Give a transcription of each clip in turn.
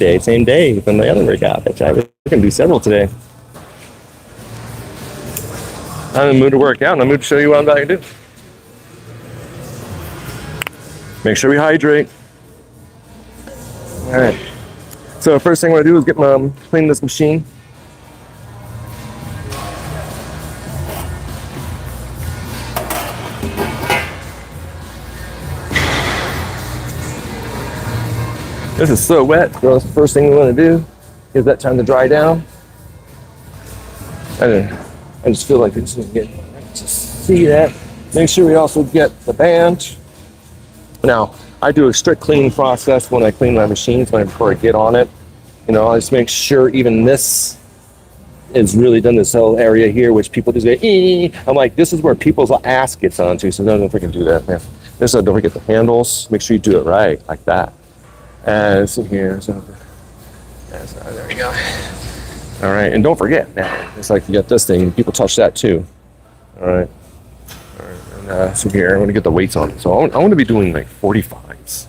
day, same day from the other workout. We're gonna do several today. I'm in the mood to work out, and I'm in the mood to show you what I'm about to do. Make sure we hydrate. All right. So first thing I'm gonna do is clean this machine. This is so wet, so that's the first thing we want to do. Give that time to dry down. And I just feel like it's going to get to see that. Make sure we also get the band. Now, I do a strict cleaning process when I clean my machines before I get on it. You know, I just make sure even this is really done, this whole area here, which people just say, I'm like, this is where people's ass gets onto, so don't freaking do that, man. Don't forget the handles. Make sure you do it right, like that. And so here, so there we go. All right, and don't forget, man, it's like you got this thing, people touch that too. All right, and so here, I'm gonna get the weights on. So I want to be doing like 45s,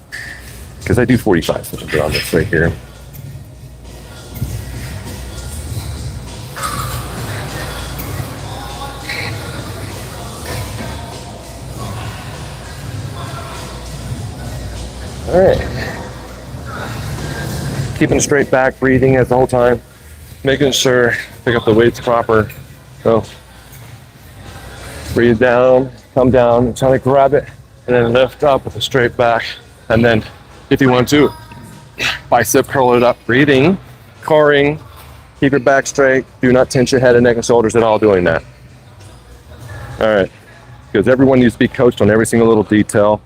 because I do 45s, so I'll get on this right here. All right. Keeping a straight back, breathing as the whole time, making sure pick up the weights proper. So breathe down, come down, and try to grab it, and then lift up with a straight back. And then, if you want to, bicep curl it up, breathing, coring, keep your back straight. Do not tense your head and neck and shoulders at all doing that. All right, because everyone needs to be coached on every single little detail,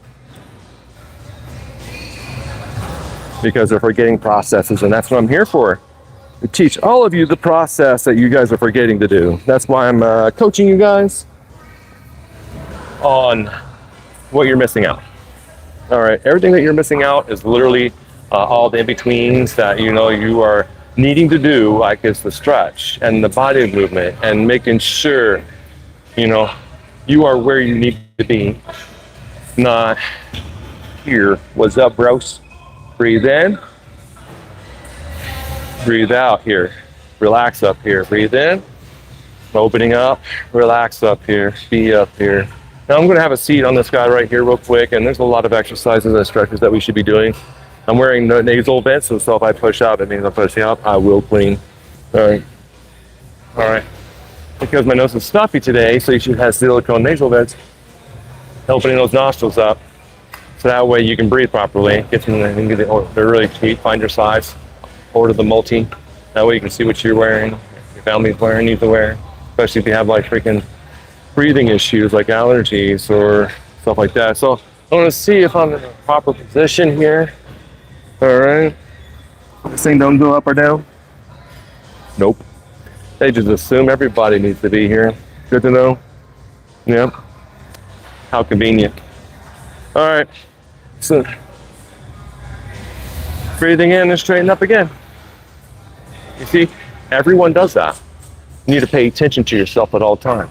because they're forgetting processes, and that's what I'm here for, to teach all of you the process that you guys are forgetting to do. That's why I'm coaching you guys on what you're missing out. All right, everything that you're missing out is literally all the in-betweens that you know you are needing to do, like it's the stretch and the body movement and making sure you know you are where you need to be, not here. What's up, bros? Breathe in, breathe out here, relax up here, breathe in, opening up, relax up here, be up here. Now I'm gonna have a seat on this guy right here real quick, and there's a lot of exercises and stretches that we should be doing. I'm wearing the nasal vents, so if I push up, it means I'm pushing up, I will clean. All right. Because my nose is stuffy today, so you should have silicone nasal vents, opening those nostrils up. So that way you can breathe properly. They're really cheap. Find your size, order the multi. That way you can see what you're wearing, your family's wearing, needs to wear. Especially if you have like freaking breathing issues like allergies or stuff like that. So I want to see if I'm in a proper position here. All right. This thing don't go up or down. Nope. They just assume everybody needs to be here. Good to know. Yep. How convenient. All right. So, breathing in and straighten up again. You see, everyone does that. You need to pay attention to yourself at all times.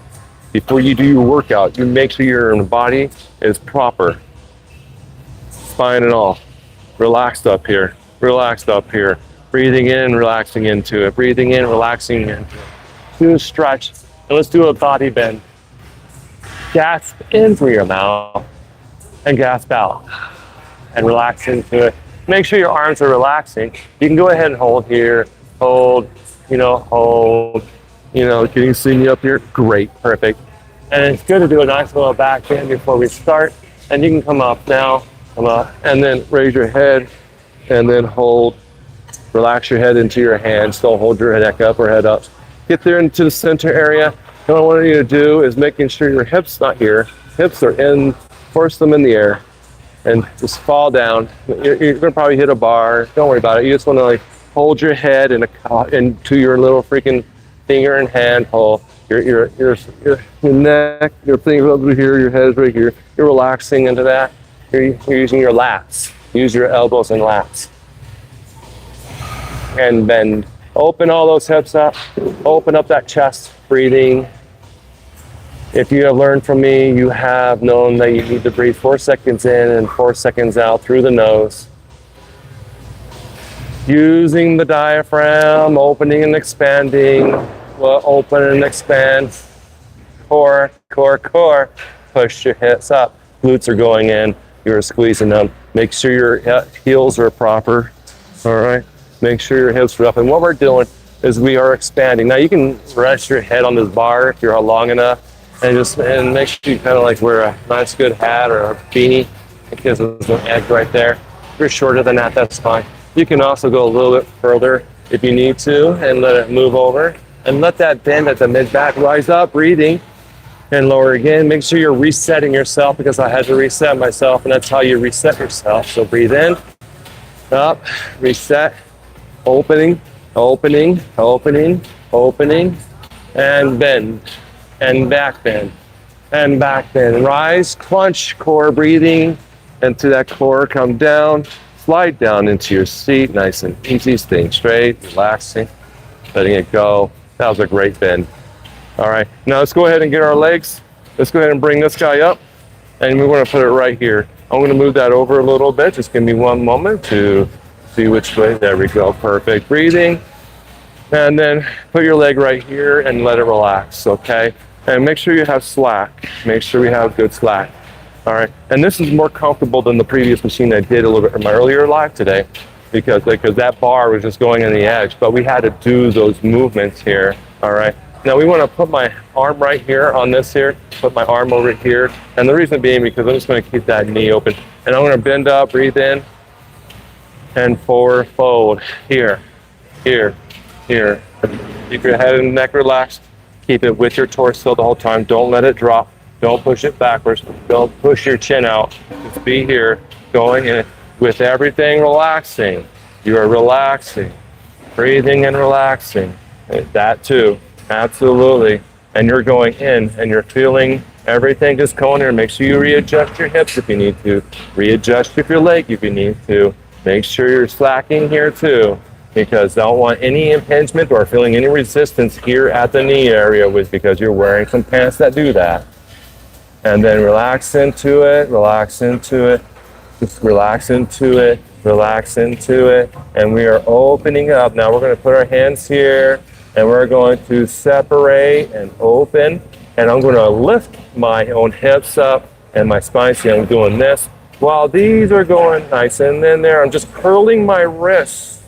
Before you do your workout, you make sure your body is proper. Spine and all. Relaxed up here. Relaxed up here. Breathing in, relaxing into it. Breathing in, relaxing into it. Do a stretch. And let's do a body bend. Gasp in through your mouth and gasp out. And relax into it. Make sure your arms are relaxing. You can go ahead and hold here. Hold, hold. Can you see me up here? Great, perfect. And it's good to do a nice little back bend before we start. And you can come up now, come up, and then raise your head, and then hold. Relax your head into your hands. Don't hold your neck up or head up. Get there into the center area. What I want you to do is making sure your hips not here. Hips are in, force them in the air, and just fall down. You're gonna probably hit a bar. Don't worry about it. You just want to hold your head into your little freaking finger and hand hole. Your neck, your finger over here, your head's right here. You're relaxing into that. You're using your lats. Use your elbows and lats. And bend. Open all those hips up. Open up that chest, breathing. If you have learned from me, you have known that you need to breathe 4 seconds in and 4 seconds out through the nose. Using the diaphragm, opening and expanding. Well, open and expand. Core, core, core. Push your hips up. Glutes are going in. You're squeezing them. Make sure your heels are proper. All right. Make sure your hips are up. And what we're doing is we are expanding. Now you can rest your head on this bar if you're long enough, and make sure you kind of like wear a nice good hat or a beanie. It gives us an edge right there. If you're shorter than that, that's fine. You can also go a little bit further if you need to and let it move over. And let that bend at the mid-back rise up, breathing, and lower again. Make sure you're resetting yourself because I had to reset myself, and that's how you reset yourself. So breathe in, up, reset, opening, opening, opening, opening, and bend, and back bend, and back bend. Rise, crunch, core breathing, into that core, come down, slide down into your seat, nice and easy, staying straight, relaxing, letting it go. That was a great bend. All right, now let's go ahead and get our legs. Let's go ahead and bring this guy up, and we're gonna put it right here. I'm gonna move that over a little bit. Just give me one moment to see which way. There we go, perfect. Breathing, and then put your leg right here and let it relax, okay? And make sure you have slack. Make sure we have good slack. All right, and this is more comfortable than the previous machine I did a little bit in my earlier live today because that bar was just going on the edge, but we had to do those movements here, all right? Now we want to put my arm right here on this here, put my arm over here, and the reason being because I'm just going to keep that knee open, and I'm going to bend up, breathe in, and forward fold, here, here, here. Keep your head and neck relaxed, keep it with your torso the whole time, don't let it drop. Don't push it backwards. Don't push your chin out. Just be here, going in with everything relaxing. You are relaxing, breathing and relaxing. That too, absolutely. And you're going in and you're feeling everything just going here. Make sure you readjust your hips if you need to. Readjust your leg if you need to. Make sure you're slacking here too, because I don't want any impingement or feeling any resistance here at the knee area because you're wearing some pants that do that. And then relax into it, just relax into it, relax into it. And we are opening up. Now we're going to put our hands here and we're going to separate and open. And I'm going to lift my own hips up and my spine. See, I'm doing this. While these are going nice and in there, I'm just curling my wrists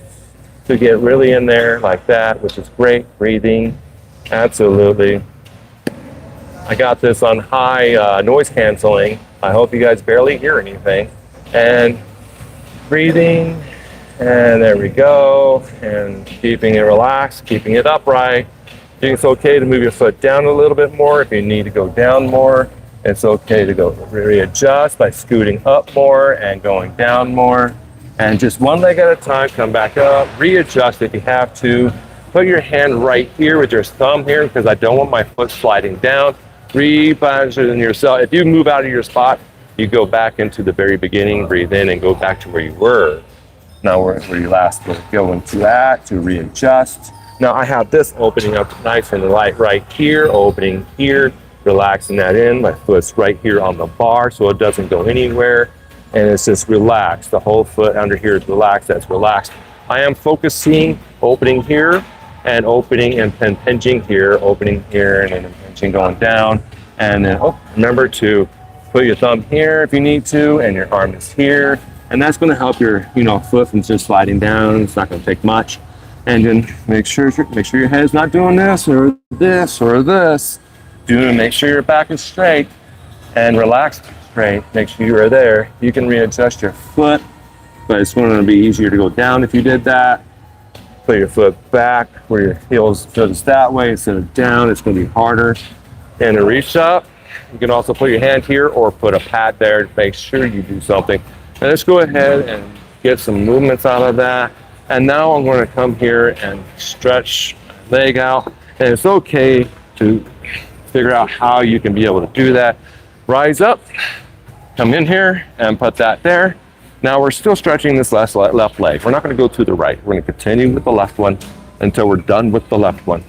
to get really in there like that, which is great. Breathing, absolutely. I got this on high noise canceling. I hope you guys barely hear anything. And breathing, and there we go. And keeping it relaxed, keeping it upright. It's okay to move your foot down a little bit more if you need to go down more. It's okay to go readjust by scooting up more and going down more. And just one leg at a time, come back up, readjust if you have to. Put your hand right here with your thumb here because I don't want my foot sliding down. Reposition yourself. If you move out of your spot, you go back into the very beginning, breathe in and go back to where you were. Now where you last were going to that, to readjust. Now I have this opening up nice and light right here, opening here, relaxing that in. My foot's right here on the bar so it doesn't go anywhere. And it's just relaxed. The whole foot under here is relaxed, that's relaxed. I am focusing, opening here, and opening and impinging here, opening here, and then impinging going down. And then remember to put your thumb here if you need to, and your arm is here. And that's going to help your foot from just sliding down. It's not going to take much. And then make sure your head's not doing this or this or this. Make sure your back is straight and relaxed straight. Make sure you are there. You can readjust your foot, but it's going to be easier to go down if you did that. Put your foot back where your heels goes that way instead of down. It's going to be harder. And to reach up, you can also put your hand here or put a pad there to make sure you do something. And let's go ahead and get some movements out of that. And now I'm going to come here and stretch my leg out. And it's okay to figure out how you can be able to do that. Rise up, come in here and put that there. Now we're still stretching this left leg. We're not going to go to the right. We're going to continue with the left one until we're done with the left one.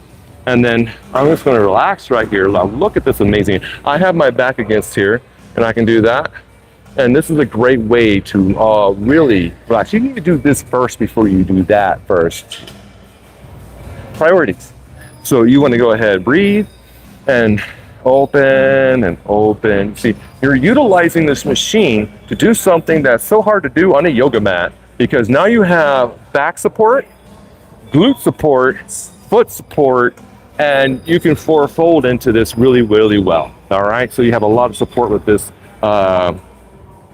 And then I'm just going to relax right here. Now look at this amazing. I have my back against here and I can do that. And this is a great way to really relax. You need to do this first before you do that first. Priorities. So you want to go ahead, breathe, and open and open. See, you're utilizing this machine to do something that's so hard to do on a yoga mat, because now you have back support, glute support, foot support, and you can fold into this really, really well. All right, so you have a lot of support with this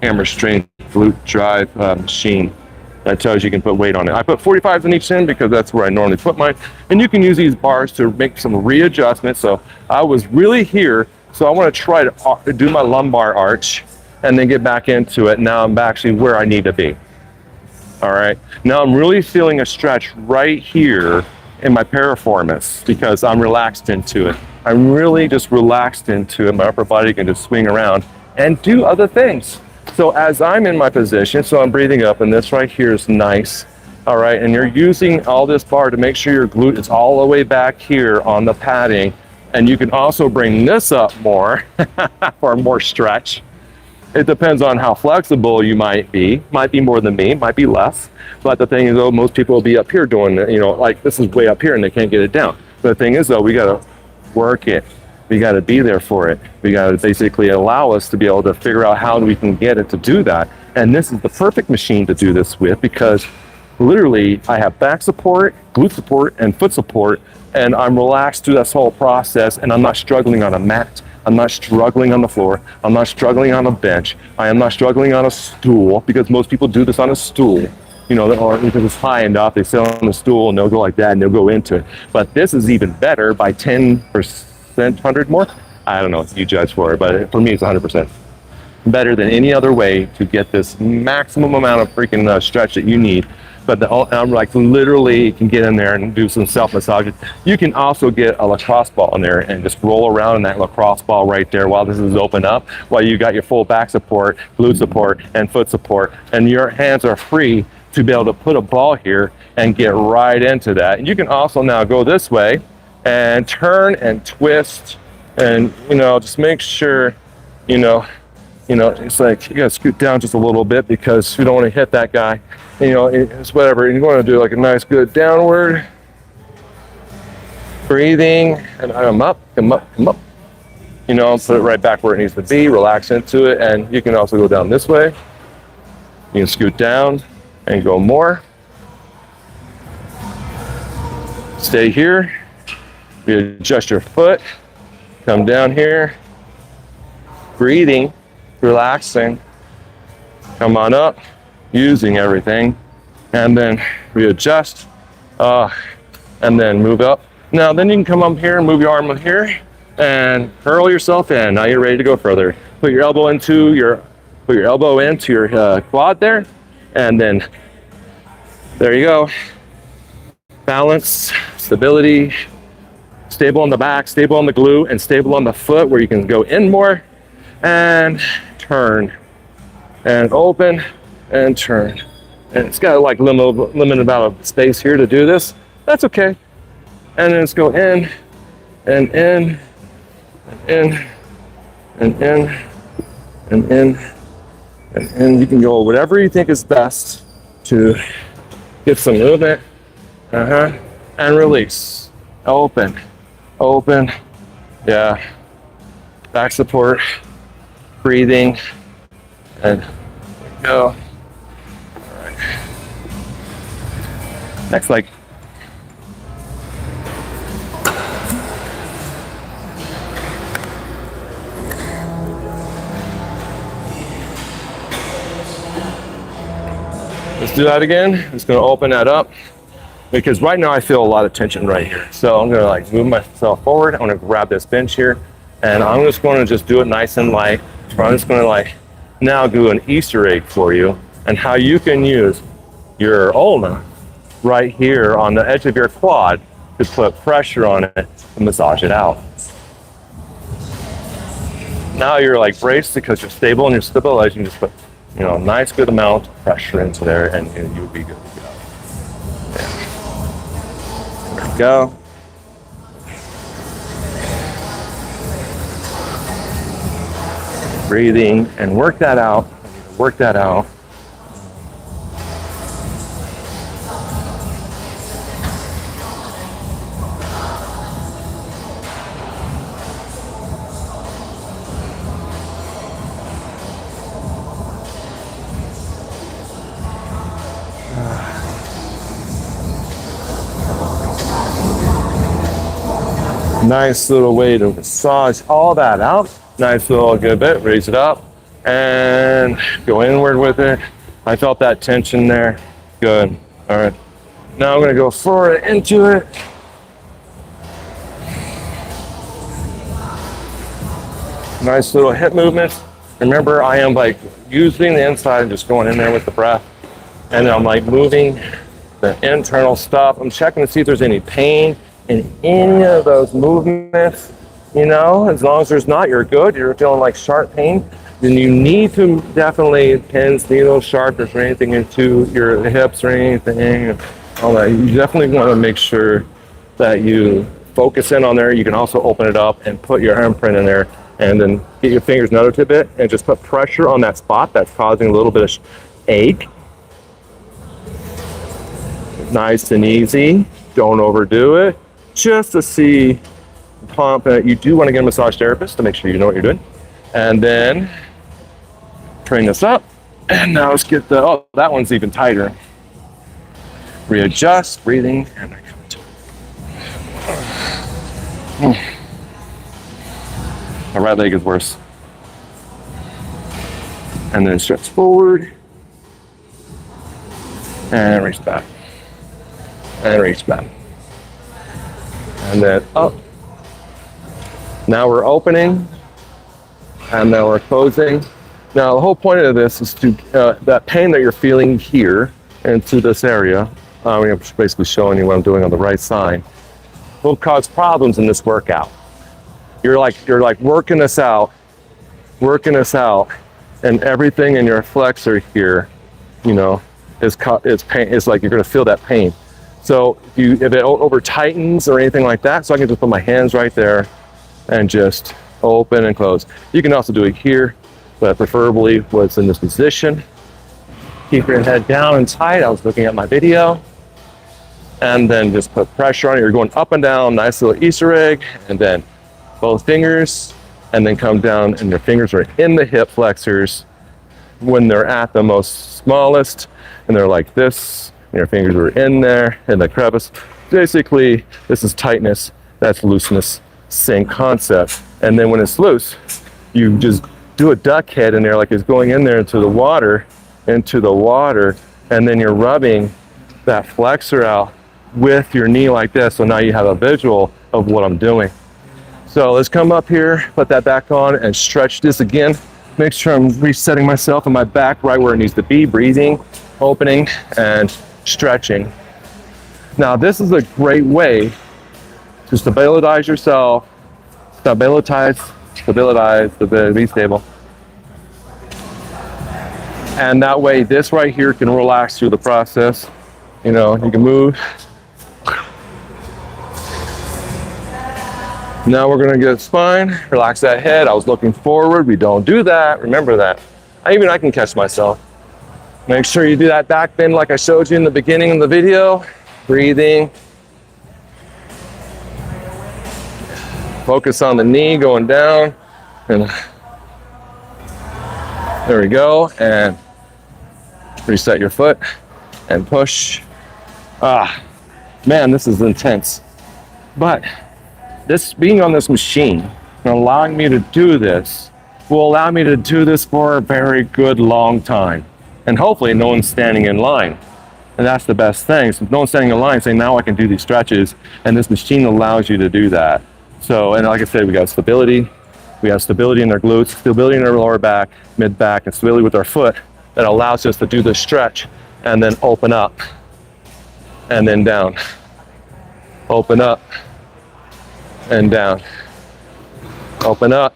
hammer strength glute drive machine that tells you can put weight on it. I put 45s in each shin because that's where I normally put mine. And you can use these bars to make some readjustments. So I was really here, so I want to try to do my lumbar arch and then get back into it. Now I'm actually where I need to be. All right, now I'm really feeling a stretch right here in my piriformis because I'm relaxed into it. I'm really just relaxed into it. My upper body can just swing around and do other things. So as I'm in my position, so I'm breathing up, and this right here is nice. All right, and you're using all this bar to make sure your glute is all the way back here on the padding. And you can also bring this up more for more stretch. It depends on how flexible you might be more than me, might be less. But the thing is, though, most people will be up here doing it, like this is way up here and they can't get it down. But the thing is, though, we got to work it. We got to be there for it. We got to basically allow us to be able to figure out how we can get it to do that. And this is the perfect machine to do this with, because literally I have back support, glute support, and foot support, and I'm relaxed through this whole process, and I'm not struggling on a mat. I'm not struggling on the floor. I'm not struggling on a bench. I am not struggling on a stool, because most people do this on a stool. Or because it's high enough, they sit on the stool and they'll go like that and they'll go into it. But this is even better by 10%. 100 more? I don't know, you judge for it, but for me it's 100% better than any other way to get this maximum amount of freaking stretch that you need. But I'm like literally can get in there and do some self-massage. You can also get a lacrosse ball in there and just roll around in that lacrosse ball right there while this is open up, while you got your full back support, glute support, and foot support, and your hands are free to be able to put a ball here and get right into that. And you can also now go this way and turn and twist, and just make sure it's like you gotta scoot down just a little bit because we don't want to hit that guy. It's whatever. You want to do like a nice good downward breathing, and come up, put it right back where it needs to be, relax into it. And you can also go down this way. You can scoot down and go more. Stay here. You adjust your foot, come down here, breathing, relaxing, come on up, using everything, and then readjust, and then move up. Now then you can come up here and move your arm up here and curl yourself in. Now you're ready to go further. Put your elbow into your quad there, and then there you go. Balance, stability. Stable on the back, stable on the glute, and stable on the foot where you can go in more and turn and open and turn. And it's got like limited amount of space here to do this. That's okay. And then let's go in and in and in and in and in and in. You can go whatever you think is best to get some movement. And release. Open, yeah, back support, breathing, and go. All right. Next leg. Let's do that again. Just gonna open that up, because right now I feel a lot of tension right here. So I'm gonna move myself forward. I'm gonna grab this bench here, and I'm just gonna do it nice and light. I'm just gonna now do an Easter egg for you, and how you can use your ulna right here on the edge of your quad to put pressure on it and massage it out. Now you're braced because you're stable and you're stabilized. You can just put a nice good amount of pressure into there, and you'll be good to go. There we go. Breathing, and work that out. work that out. Nice little way to massage all that out. Nice little good bit, raise it up and go inward with it. I felt that tension there. Good. All right. Now I'm gonna go forward into it. Nice little hip movements. Remember, I am like using the inside and just going in there with the breath. And I'm like moving the internal stuff. I'm checking to see if there's any pain in any of those movements. You know, as long as there's not, you're good. You're feeling like sharp pain, then you need to definitely pins, needles, sharpness, or anything into your hips or anything. All that. You definitely want to make sure that you focus in on there. You can also open it up and put your handprint in there, and then get your fingers nudged a bit and just put pressure on that spot that's causing a little bit of ache. Nice and easy. Don't overdo it. Just to see pump. You do want to get a massage therapist to make sure you know what you're doing. And then train this up. And now let's get the, oh, that one's even tighter. Readjust, breathing, and I come to it. My right leg is worse. And then stretch forward. And reach back. And reach back. And then up. Now we're opening. And now we're closing. Now the whole point of this is to, that pain that you're feeling here into this area, I'm basically showing you what I'm doing on the right side, will cause problems in this workout. You're like working this out, and everything in your flexor here, you know, is pain. It's like you're going to feel that pain. So if it over tightens or anything like that, so I can just put my hands right there and just open and close. You can also do it here, but preferably what's in this position. Keep your head down and tight. I was looking at my video. And then just put pressure on it. You're going up and down, nice little Easter egg, and then both fingers, and then come down, and your fingers are in the hip flexors when they're at the most smallest, and they're like this, and your fingers are in there, in the crevice. Basically, this is tightness, that's looseness, same concept. And then when it's loose, you just do a duck head in there like it's going in there into the water, and then you're rubbing that flexor out with your knee like this. So now you have a visual of what I'm doing. So let's come up here, put that back on, and stretch this again. Make sure I'm resetting myself in my back right where it needs to be, breathing, opening, and stretching. Now this is a great way to stabilize yourself, stabilize, be stable. And that way, this right here can relax through the process. You know, you can move. Now we're gonna get spine, relax that head. I was looking forward, we don't do that, remember that. I can catch myself. Make sure you do that back bend like I showed you in the beginning of the video. Breathing. Focus on the knee going down. And there we go, and reset your foot and push. Man, this is intense. But this being on this machine and allowing me to do this will allow me to do this for a very good long time. And hopefully no one's standing in line. And that's the best thing. So no one's standing in line saying, now I can do these stretches, and this machine allows you to do that. So, and like I said, we got stability. We have stability in our glutes, stability in our lower back, mid back, and stability with our foot that allows us to do this stretch and then open up and then down. Open up and down. Open up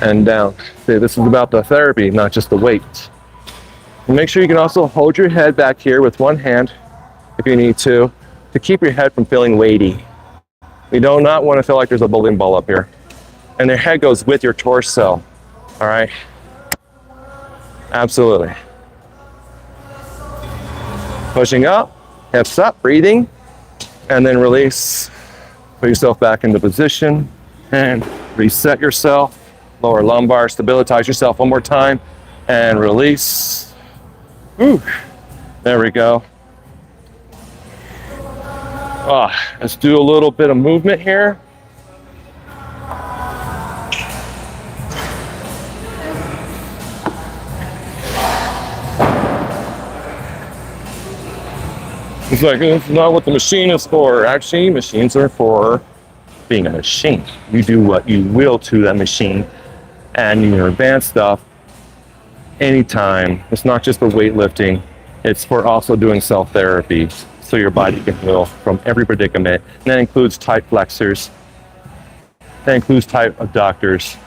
and down. See, this is about the therapy, not just the weight. And make sure you can also hold your head back here with one hand if you need to keep your head from feeling weighty. You do not want to feel like there's a bowling ball up here. And your head goes with your torso, all right? Absolutely. Pushing up, hips up, breathing, and then release. Put yourself back into position and reset yourself. Lower lumbar, stabilize yourself one more time and release. Ooh, there we go. Let's do a little bit of movement here. It's like, it's not what the machine is for. Actually, machines are for being a machine. You do what you will to that machine, and your advanced stuff anytime. It's not just for weightlifting. It's for also doing self-therapy so your body can heal from every predicament. And that includes tight flexors. That includes tight abductors,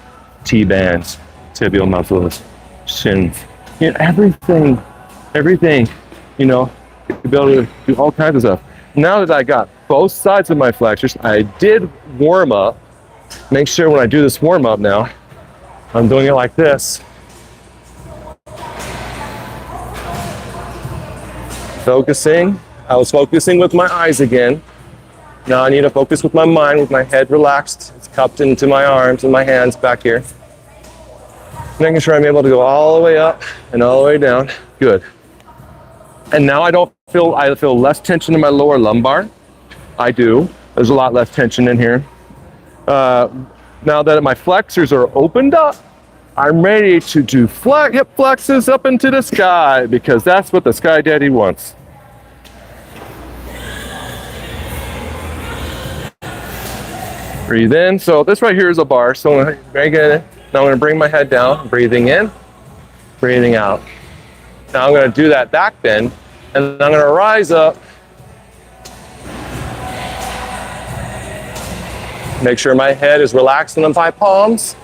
T-bands, tibial muscles, shins. You know, everything, you know, to be able to do all kinds of stuff. Now that I got both sides of my flexors, I did warm up. Make sure when I do this warm up now, I'm doing it like this. Focusing. I was focusing with my eyes again. Now I need to focus with my mind, with my head relaxed. It's cupped into my arms and my hands back here. Making sure I'm able to go all the way up and all the way down. Good. And now I feel less tension in my lower lumbar. I do. There's a lot less tension in here. Now that my flexors are opened up, I'm ready to do hip flexes up into the sky because that's what the Sky Daddy wants. Breathe in. So this right here is a bar. So very good. Now I'm going to bring my head down, breathing in, breathing out. Now I'm going to do that back bend, and then I'm going to rise up. Make sure my head is relaxed in the 5 palms.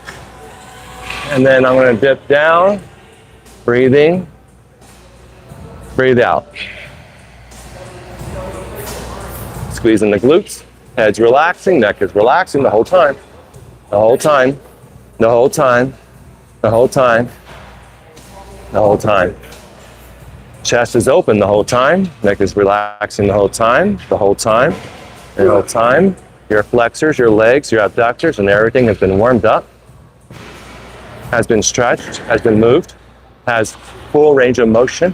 And then I'm going to dip down, breathing, breathe out. Squeezing the glutes, head's relaxing, neck is relaxing the whole time, the whole time, the whole time, the whole time, the whole time. Chest is open the whole time, neck is relaxing the whole time, the whole time, the whole time. Your flexors, your legs, your abductors, and everything has been warmed up, has been stretched, has been moved, has full range of motion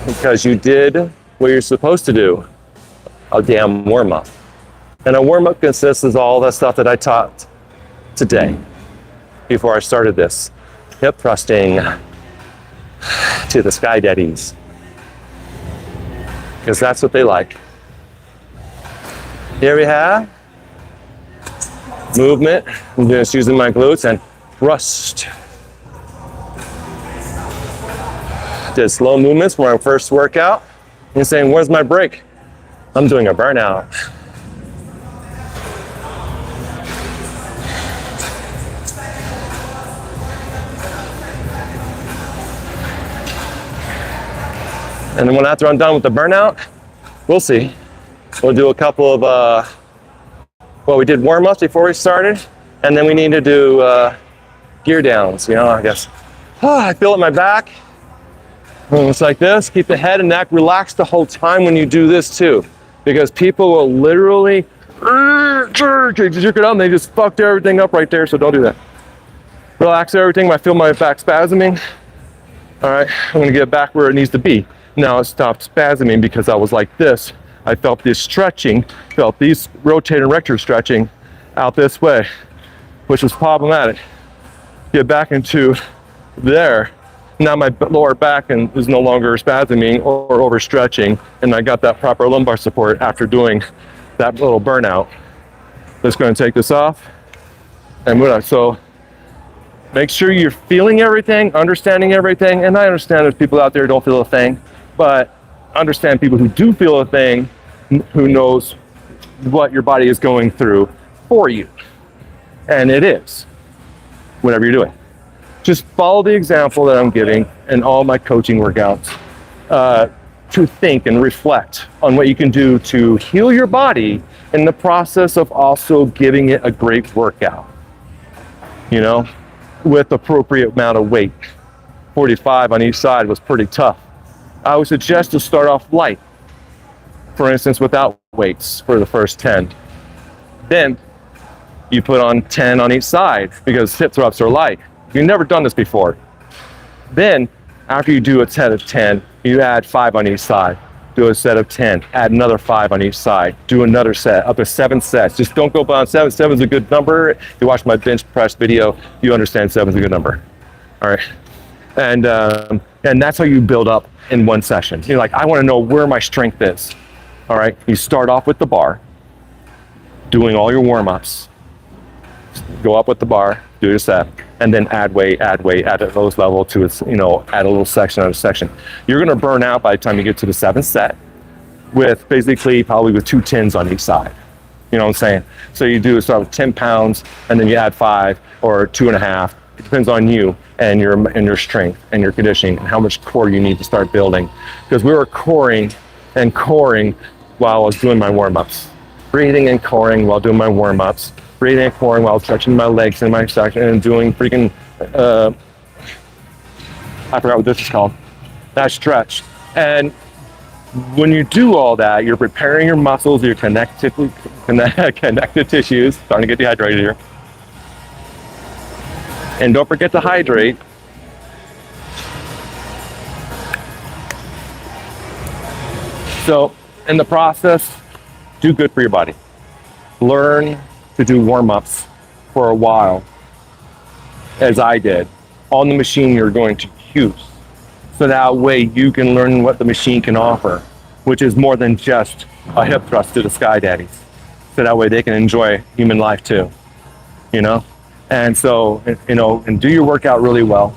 because you did what you're supposed to do, a damn warm-up. And a warm-up consists of all the stuff that I taught today before I started this. Hip thrusting to the Sky Daddies because that's what they like. Here we have movement. I'm just using my glutes and thrust. Did slow movements for my first workout. And saying, where's my break? I'm doing a burnout. And then after I'm done with the burnout, we'll see. We'll do a couple of, we did warm-ups before we started, and then we need to do gear downs, you know, I guess. I feel it in my back. It's like this. Keep the head and neck relaxed the whole time when you do this too, because people will literally jerk it out and they just fucked everything up right there, so don't do that. Relax everything. I feel my back spasming. All right, I'm gonna get back where it needs to be. Now it stopped spasming because I was like this. I felt this stretching, felt these rotating rectors stretching out this way, which was problematic. Get back into there. Now my lower back is no longer spasming or overstretching, and I got that proper lumbar support after doing that little burnout. Just going to take this off and move on. So make sure you're feeling everything, understanding everything, and I understand there's people out there who don't feel a thing, but understand people who do feel a thing, who knows what your body is going through for you. And it is, whatever you're doing. Just follow the example that I'm giving in all my coaching workouts to think and reflect on what you can do to heal your body in the process of also giving it a great workout, you know, with appropriate amount of weight. 45 on each side was pretty tough. I would suggest to start off light, for instance, without weights for the first 10. Then you put on 10 on each side because hip thrusts are light. You've never done this before. Then after you do a set of 10, you add 5 on each side. Do a set of 10, add another 5 on each side. Do another set, up to 7 sets. Just don't go beyond 7. 7 is a good number. If you watch my bench press video, you understand 7 is a good number. All right. And that's how you build up in one session. You're like, I want to know where my strength is. All right. You start off with the bar, doing all your warm-ups. Go up with the bar, do your set, and then add weight at the lowest level to its, add a little section on a section. You're going to burn out by the time you get to the 7th set with basically probably with 2 10s on each side. You know what I'm saying? So you do start with 10 pounds and then you add 5 or 2.5. It depends on you and your strength and your conditioning and how much core you need to start building. Because we were coring while I was doing my warm-ups. Breathing and coring while doing my warm-ups. Breathing and coring while stretching my legs in my section and doing freaking, I forgot what this is called, that stretch. And when you do all that, you're preparing your muscles, your connective tissues, starting to get dehydrated here. And don't forget to hydrate. So in the process, do good for your body. Learn to do warm-ups for a while, as I did, on the machine you're going to use. So that way you can learn what the machine can offer, which is more than just a hip thrust to the sky daddies. So that way they can enjoy human life too, And so, and do your workout really well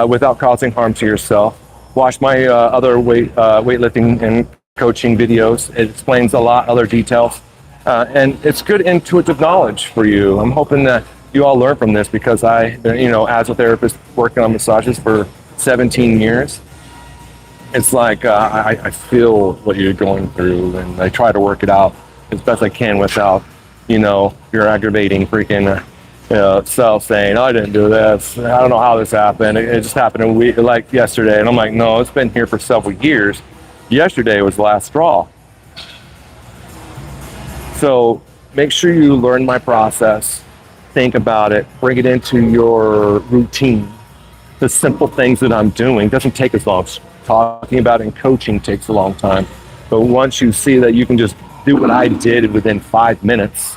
without causing harm to yourself. Watch my other weightlifting and coaching videos. It explains a lot other details. And it's good intuitive knowledge for you. I'm hoping that you all learn from this because I, as a therapist working on massages for 17 years, it's like I feel what you're going through and I try to work it out as best I can without, your aggravating freaking self saying, I didn't do this. I don't know how this happened. It just happened a week, like yesterday. And I'm like, no, it's been here for several years. Yesterday was the last straw. So make sure you learn my process, think about it, bring it into your routine. The simple things that I'm doing doesn't take as long. Talking about it in coaching takes a long time. But once you see that you can just do what I did within 5 minutes,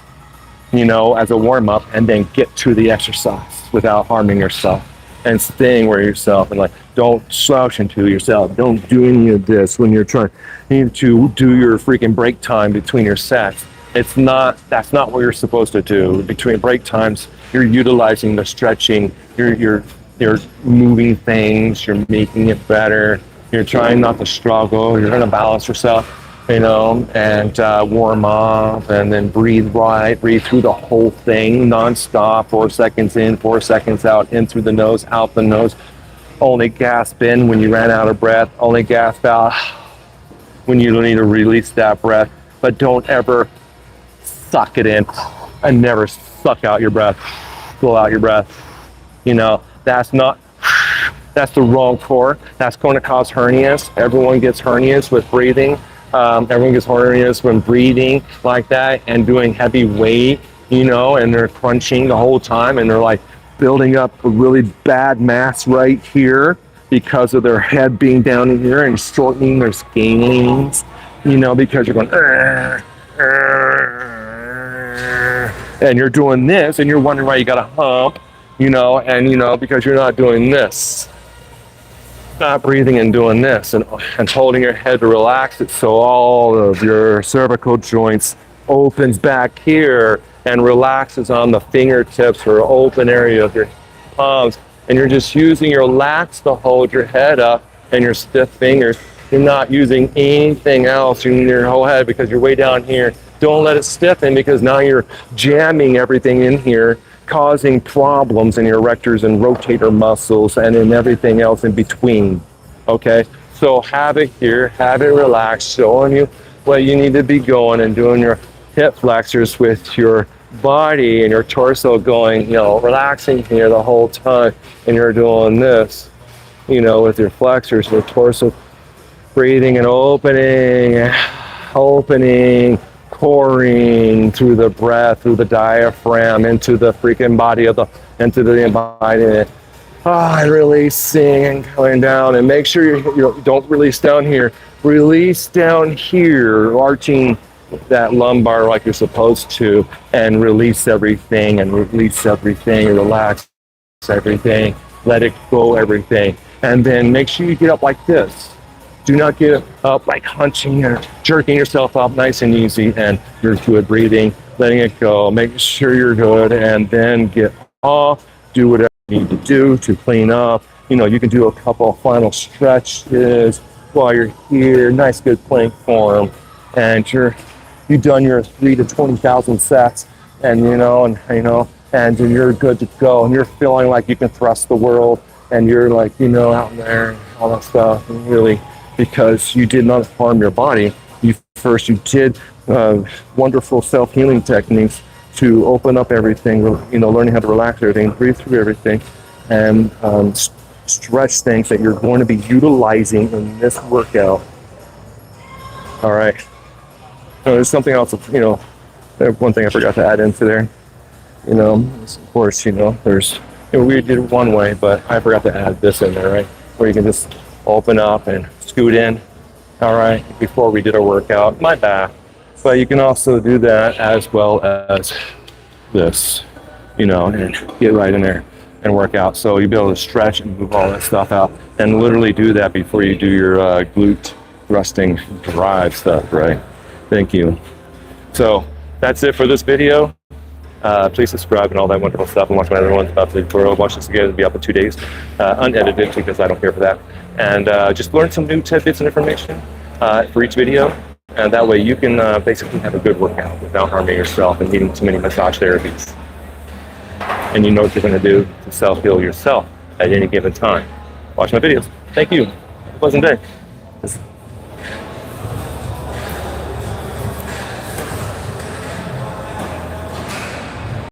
as a warm-up, and then get to the exercise without harming yourself and staying where yourself and don't slouch into yourself. Don't do any of this when you're trying to do your freaking break time between your sets. That's not what you're supposed to do. Between break times, you're utilizing the stretching, you're moving things, you're making it better, you're trying not to struggle, you're gonna balance yourself, and warm up and then breathe through the whole thing non-stop, 4 seconds in, 4 seconds out, in through the nose, out the nose. Only gasp in when you ran out of breath, only gasp out when you need to release that breath, but don't ever suck it in and never suck out your breath, blow out your breath. That's the wrong core. That's going to cause hernias. Everyone gets hernias with breathing. Everyone gets hernias when breathing like that and doing heavy weight, and they're crunching the whole time and they're building up a really bad mass right here because of their head being down here and shortening their scalenes, because you're going, and you're doing this and you're wondering why you got a hump, because you're not doing this. Not breathing and doing this and holding your head to relax it so all of your cervical joints opens back here and relaxes on the fingertips or open area of your palms, and you're just using your lats to hold your head up and your stiff fingers. You're not using anything else in your whole head because you're way down here. Don't let it stiffen because now you're jamming everything in here, causing problems in your erectors and rotator muscles and in everything else in between. Okay, so have it here, have it relaxed, showing you what you need to be going and doing your hip flexors with your body and your torso going, relaxing here the whole time, and you're doing this, you know, with your flexors, your torso, breathing and opening, pouring through the breath, through the diaphragm, into the freaking body of the, into the embodiment. And releasing and coming down, and make sure you don't release down here. Release down here, arching that lumbar like you're supposed to, and release everything, and relax everything, let it go everything. And then make sure you get up like this. Do not get up like hunching or jerking yourself up, nice and easy, and you're good breathing, letting it go, make sure you're good, and then get off, do whatever you need to do to clean up. You know, you can do a couple final stretches while you're here, nice good plank form, and you've done your 3 to 20,000 sets, and and you're good to go, and you're feeling like you can thrust the world, and you're like, out there and all that stuff, and really, because you did not harm your body. You did wonderful self-healing techniques to open up everything, learning how to relax everything, breathe through everything, and stretch things that you're going to be utilizing in this workout. All right. There's something else, one thing I forgot to add into there. Of course, there's, we did it one way, but I forgot to add this in there, right? Where you can just open up and scoot in, all right, before we did our workout. My bad. But you can also do that as well as this, and get right in there and work out. So you'll be able to stretch and move all that stuff out, and literally do that before you do your glute thrusting drive stuff, right? Thank you. So that's it for this video. Please subscribe and all that wonderful stuff, and watch my other ones about the tutorial. Watch this again. It'll be up in 2 days, unedited, because I don't care for that. And just learn some new tidbits and information for each video, and that way you can basically have a good workout without harming yourself and needing too many massage therapies. And you know what you're going to do to self-heal yourself at any given time. Watch my videos. Thank you. Have a pleasant day.